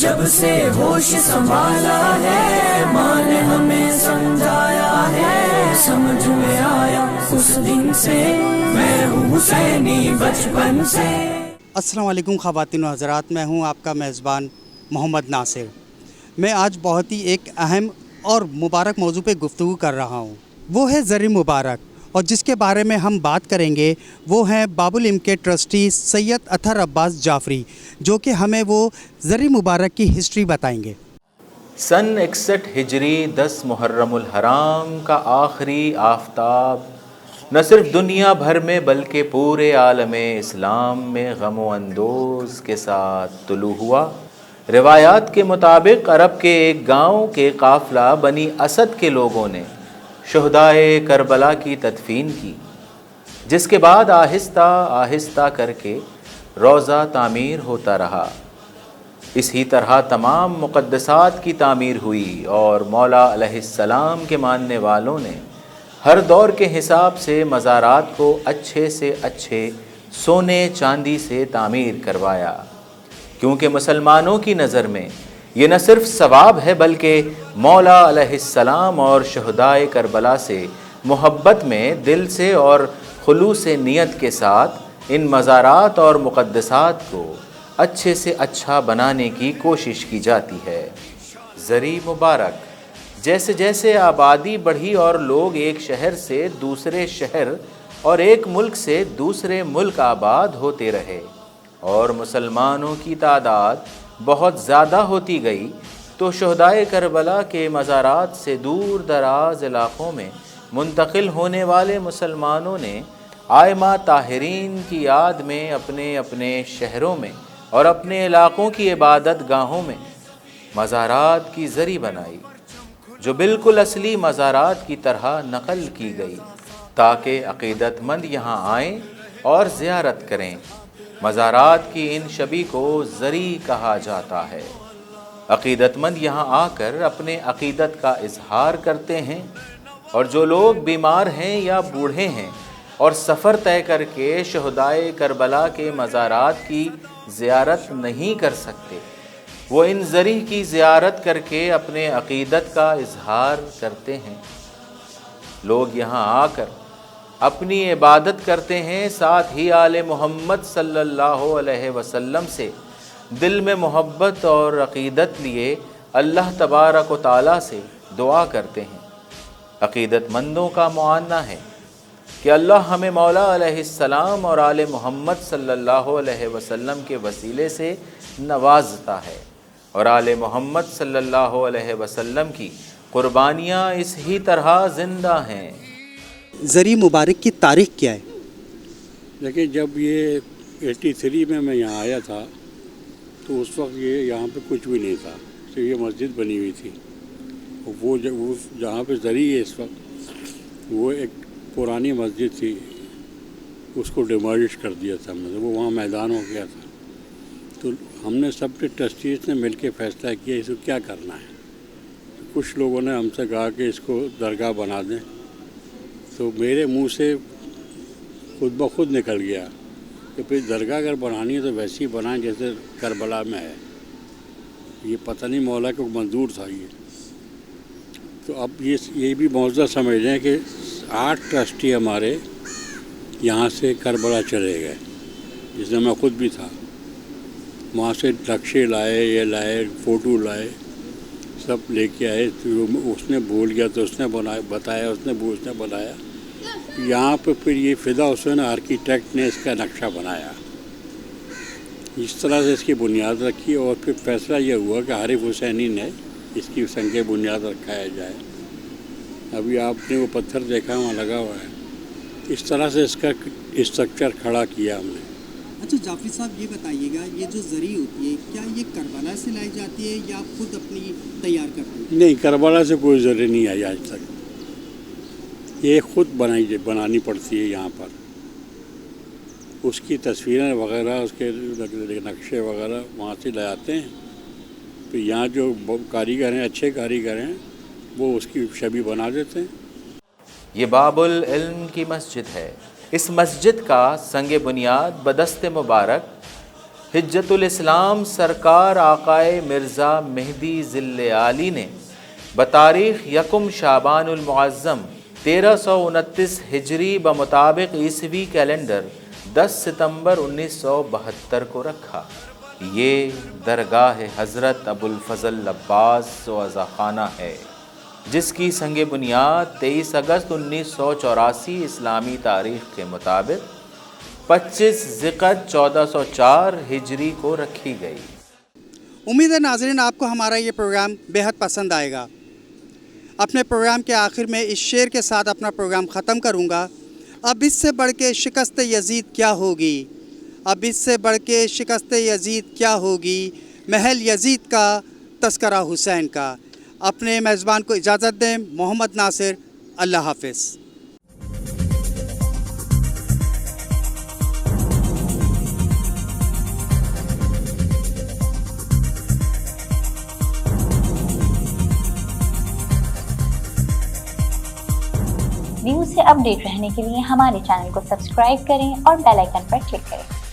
جب سے ہوش سنبھالا ہے ماں نے ہمیں سمجھایا ہے، سمجھ میں آیا اس دن سے میں ہوں حسینی بچپن سے۔ السلام علیکم خواتین و حضرات، میں ہوں آپ کا میزبان محمد ناصر۔ میں آج بہت ہی ایک اہم اور مبارک موضوع پہ گفتگو کر رہا ہوں، وہ ہے زر مبارک، اور جس کے بارے میں ہم بات کریں گے وہ ہیں باب العلم کے ٹرسٹی سید اطہر عباس جعفری، جو کہ ہمیں وہ زر مبارک کی ہسٹری بتائیں گے۔ سن 61 ہجری 10 محرم الحرام کا آخری آفتاب نہ صرف دنیا بھر میں بلکہ پورے عالم اسلام میں غم و اندوز کے ساتھ طلوع ہوا۔ روایات کے مطابق عرب کے ایک گاؤں کے قافلہ بنی اسد کے لوگوں نے شہدائے کربلا کی تدفین کی، جس کے بعد آہستہ آہستہ کر کے روضہ تعمیر ہوتا رہا۔ اسی طرح تمام مقدسات کی تعمیر ہوئی اور مولا علیہ السلام کے ماننے والوں نے ہر دور کے حساب سے مزارات کو اچھے سے اچھے سونے چاندی سے تعمیر کروایا، کیونکہ مسلمانوں کی نظر میں یہ نہ صرف ثواب ہے بلکہ مولا علیہ السلام اور شہدائے کربلا سے محبت میں دل سے اور خلوص نیت کے ساتھ ان مزارات اور مقدسات کو اچھے سے اچھا بنانے کی کوشش کی جاتی ہے۔ زری مبارک، جیسے جیسے آبادی بڑھی اور لوگ ایک شہر سے دوسرے شہر اور ایک ملک سے دوسرے ملک آباد ہوتے رہے اور مسلمانوں کی تعداد بہت زیادہ ہوتی گئی، تو شہدائے کربلا کے مزارات سے دور دراز علاقوں میں منتقل ہونے والے مسلمانوں نے آئمہ طاہرین کی یاد میں اپنے اپنے شہروں میں اور اپنے علاقوں کی عبادت گاہوں میں مزارات کی زری بنائی، جو بالکل اصلی مزارات کی طرح نقل کی گئی، تاکہ عقیدت مند یہاں آئیں اور زیارت کریں۔ مزارات کی ان شبی کو زری کہا جاتا ہے۔ عقیدت مند یہاں آ کر اپنے عقیدت کا اظہار کرتے ہیں، اور جو لوگ بیمار ہیں یا بوڑھے ہیں اور سفر طے کر کے شہدائے کربلا کے مزارات کی زیارت نہیں کر سکتے، وہ ان زری کی زیارت کر کے اپنے عقیدت کا اظہار کرتے ہیں۔ لوگ یہاں آ کر اپنی عبادت کرتے ہیں، ساتھ ہی آل محمد صلی اللہ علیہ وسلم سے دل میں محبت اور عقیدت لیے اللہ تبارک و تعالیٰ سے دعا کرتے ہیں۔ عقیدت مندوں کا معانہ ہے کہ اللہ ہمیں مولا علیہ السلام اور آل محمد صلی اللہ علیہ وسلم کے وسیلے سے نوازتا ہے، اور آل محمد صلی اللہ علیہ وسلم کی قربانیاں اس ہی طرح زندہ ہیں۔ زری مبارک کی تاریخ کیا ہے؟ لیکن جب یہ 83 میں یہاں آیا تھا تو اس وقت یہ یہاں پہ کچھ بھی نہیں تھا، صرف یہ مسجد بنی ہوئی تھی۔ وہ جہاں پہ زری ہے اس وقت، وہ ایک پرانی مسجد تھی، اس کو ڈیمالش کر دیا تھا ہم نے، وہ وہاں میدان ہو گیا تھا۔ تو ہم نے سب کے ٹرسٹیز نے مل کے فیصلہ کیا اس کو کیا کرنا ہے۔ کچھ لوگوں نے ہم سے کہا کہ اس کو درگاہ بنا دیں، تو میرے منہ سے خود بخود نکل گیا کہ پھر درگاہ اگر بنانی ہے تو ویسی ہی بنائیں جیسے کربلا میں ہے۔ یہ پتہ نہیں مولا کو منظور تھا یہ۔ تو اب یہ بھی موضوع سمجھ لیں کہ 8 ٹرسٹی ہمارے یہاں سے کربلا چلے گئے، جس میں خود بھی تھا۔ وہاں سے نقشے لائے، یہ لائے، فوٹو لائے، سب لے کے آئے۔ اس نے بھول گیا تو اس نے بتایا، اس نے بنایا۔ یہاں پہ پھر یہ فدا حسین آرکیٹیکٹ نے اس کا نقشہ بنایا، اس طرح سے اس کی بنیاد رکھی، اور پھر فیصلہ یہ ہوا کہ عارف حسینی نے اس کی سنگ بنیاد رکھایا جائے۔ ابھی آپ نے وہ پتھر دیکھا وہاں لگا ہوا ہے، اس طرح سے اس کا اسٹرکچر کھڑا کیا ہم نے۔ اچھا جعفری صاحب، یہ بتائیے گا، یہ جو زری ہوتی ہے کیا یہ کربلا سے لائی جاتی ہے یا خود اپنی تیار کرتے ہیں؟ نہیں، کربلا سے کوئی زری نہیں آئی آج تک، یہ خود بنانی پڑتی ہے یہاں پر۔ اس کی تصویریں وغیرہ، اس کے نقشے وغیرہ وہاں سے لے آتے ہیں، پھر یہاں جو کاریگر ہیں، اچھے کاریگر ہیں، وہ اس کی شبیہ بنا دیتے ہیں۔ یہ باب العلم کی مسجد ہے۔ اس مسجد کا سنگ بنیاد بدست مبارک حجت الاسلام سرکار آقائے مرزا مہدی ذل عالی نے بتاریخ 1 شعبان المعظم 1329 ہجری بمطابق عیسوی کیلنڈر 10 ستمبر 1972 کو رکھا۔ یہ درگاہ حضرت ابو الفضل عباس وعزا خانہ ہے، جس کی سنگ بنیاد 23 اگست 1984 اسلامی تاریخ کے مطابق 25 ذیقعد 1404 ہجری کو رکھی گئی۔ امید ہے ناظرین آپ کو ہمارا یہ پروگرام بیحد پسند آئے گا۔ اپنے پروگرام کے آخر میں اس شعر کے ساتھ اپنا پروگرام ختم کروں گا۔ اب اس سے بڑھ کے شکست یزید کیا ہوگی، اب اس سے بڑھ کے شکست یزید کیا ہوگی، محل یزید کا تذکرہ حسین کا۔ اپنے میزبان کو اجازت دیں، محمد ناصر، اللہ حافظ۔ نیوز سے اپ ڈیٹ رہنے کے لیے ہمارے چینل کو سبسکرائب کریں اور بیل آئیکن پر کلک کریں۔